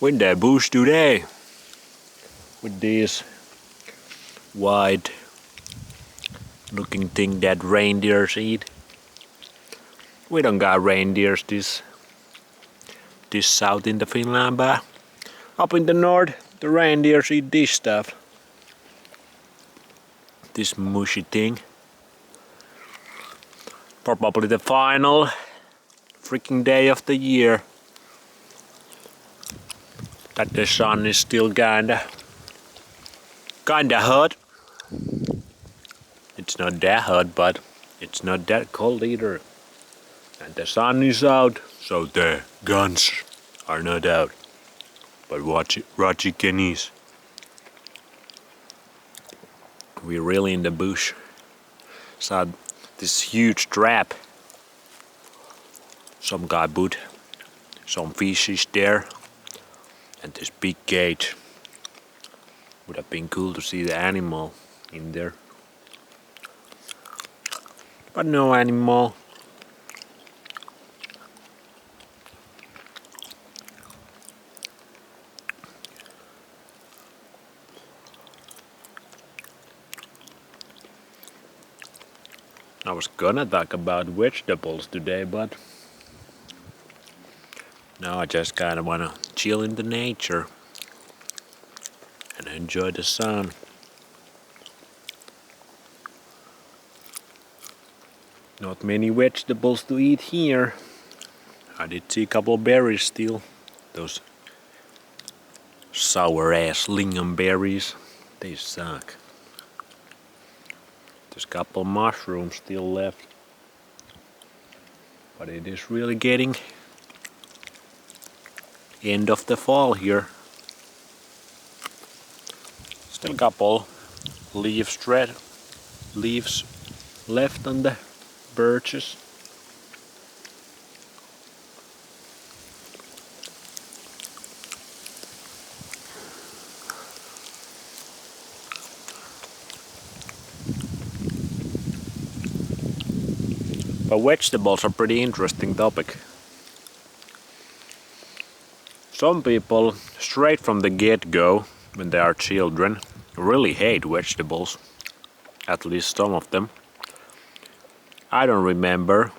in the bush today with this white looking thing that reindeers eat. We don't got reindeers this south in the Finland, but up in the north the reindeers eat this stuff. This mushy thing. Probably the final freaking day of the year. That the sun is still kinda hot. It's not that hot, but it's not that cold either. And the sun is out, so the guns are not out. But Rachiken. We're really in the bush. Saw this huge trap. Some guy put some fishes there. And this big cage. Would have been cool to see the animal in there. But no animal. I was gonna talk about vegetables today, but now I just kinda wanna chill in the nature and enjoy the sun. Not many vegetables to eat here. I did see a couple berries still. Those sour ass lingonberries. They suck. There's a couple mushrooms still left. But it is really getting end of the fall here. Still a couple leaves left on the birches. But vegetables are pretty interesting topic. Some people, straight from the get-go, when they are children, really hate vegetables. At least some of them. I don't remember.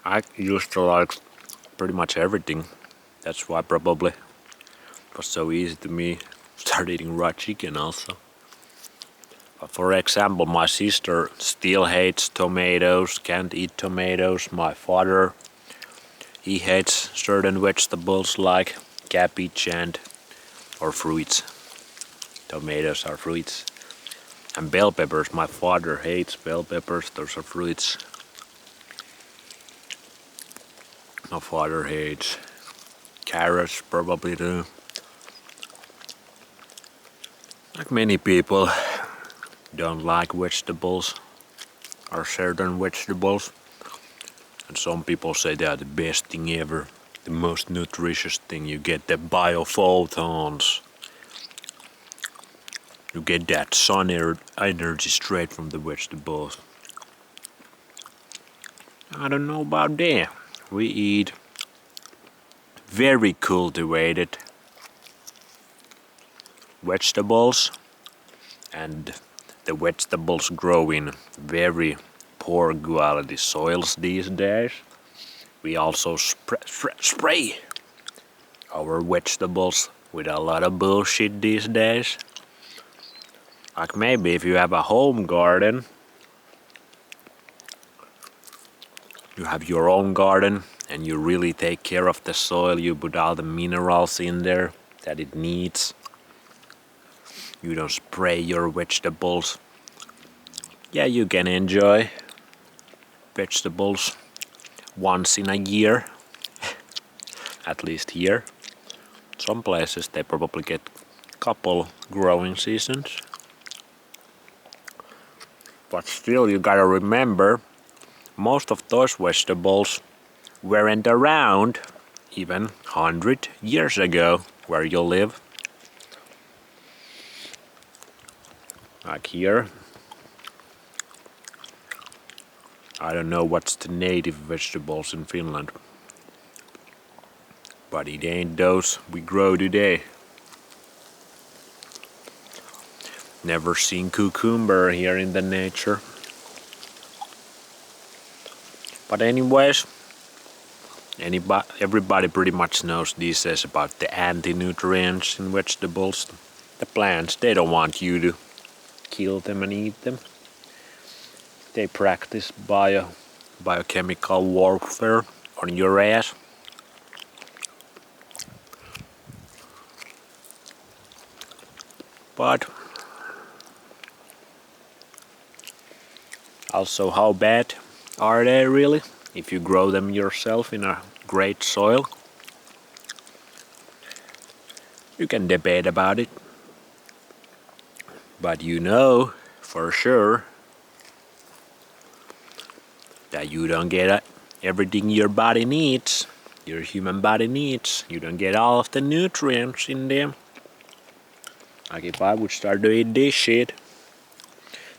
I used to like pretty much everything. That's why probably it was so easy to me start eating raw chicken also. But for example, my sister still hates tomatoes, can't eat tomatoes. My father, he hates certain vegetables like cabbage or fruits. Tomatoes are fruits. And bell peppers, my father hates bell peppers, those are fruits. My father hates carrots, probably too. Like many people don't like vegetables or certain vegetables. And some people say they are the best thing ever. The most nutritious thing. You get the biophotons. You get that sun energy straight from the vegetables. I don't know about that. We eat very cultivated vegetables, and the vegetables grow in very poor quality soils these days. We also spray our vegetables with a lot of bullshit these days. Like maybe if you have a home garden, you have your own garden and you really take care of the soil, you put all the minerals in there that it needs. You don't spray your vegetables. Yeah, you can enjoy vegetables once in a year, at least here. Some places they probably get couple growing seasons. But still, you gotta remember, most of those vegetables weren't around even 100 years ago where you live. Like here. I don't know what's the native vegetables in Finland. but it ain't those we grow today. Never seen cucumber here in the nature. But anyways, everybody pretty much knows these days about the anti-nutrients in vegetables. The plants, they don't want you to kill them and eat them. They practice biochemical warfare on your ass. But also, how bad are they really if you grow them yourself in a great soil? You can debate about it, but you know for sure that you don't get everything your body needs, your human body needs. You don't get all of the nutrients in them. Like if I would start to eat this shit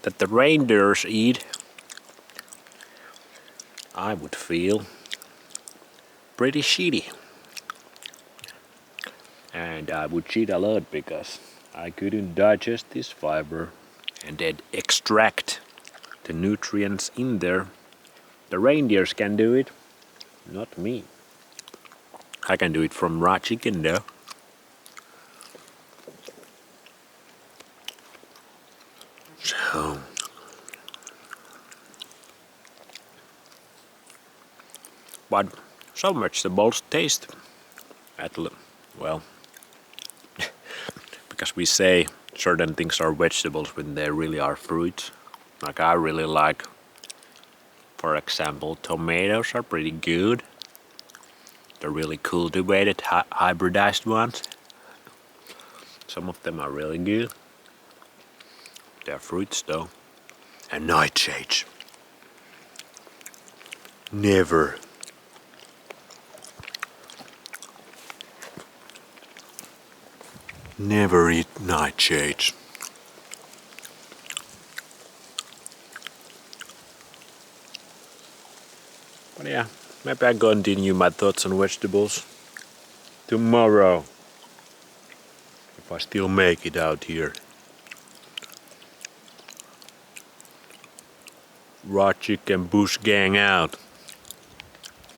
that the reindeers eat, I would feel pretty shitty. And I would cheat a lot because I couldn't digest this fiber and then extract the nutrients in there. The reindeers can do it, not me. I can do it from raw chicken though. So, but some vegetables taste well, because we say certain things are vegetables when they really are fruits. Like I really like, for example, tomatoes are pretty good. They're really cultivated, hybridized ones. Some of them are really good. They're fruits though. And nightshades. Never eat nightshades. But yeah, maybe I continue my thoughts on vegetables tomorrow. If I still make it out here. Raw chicken bush gang out.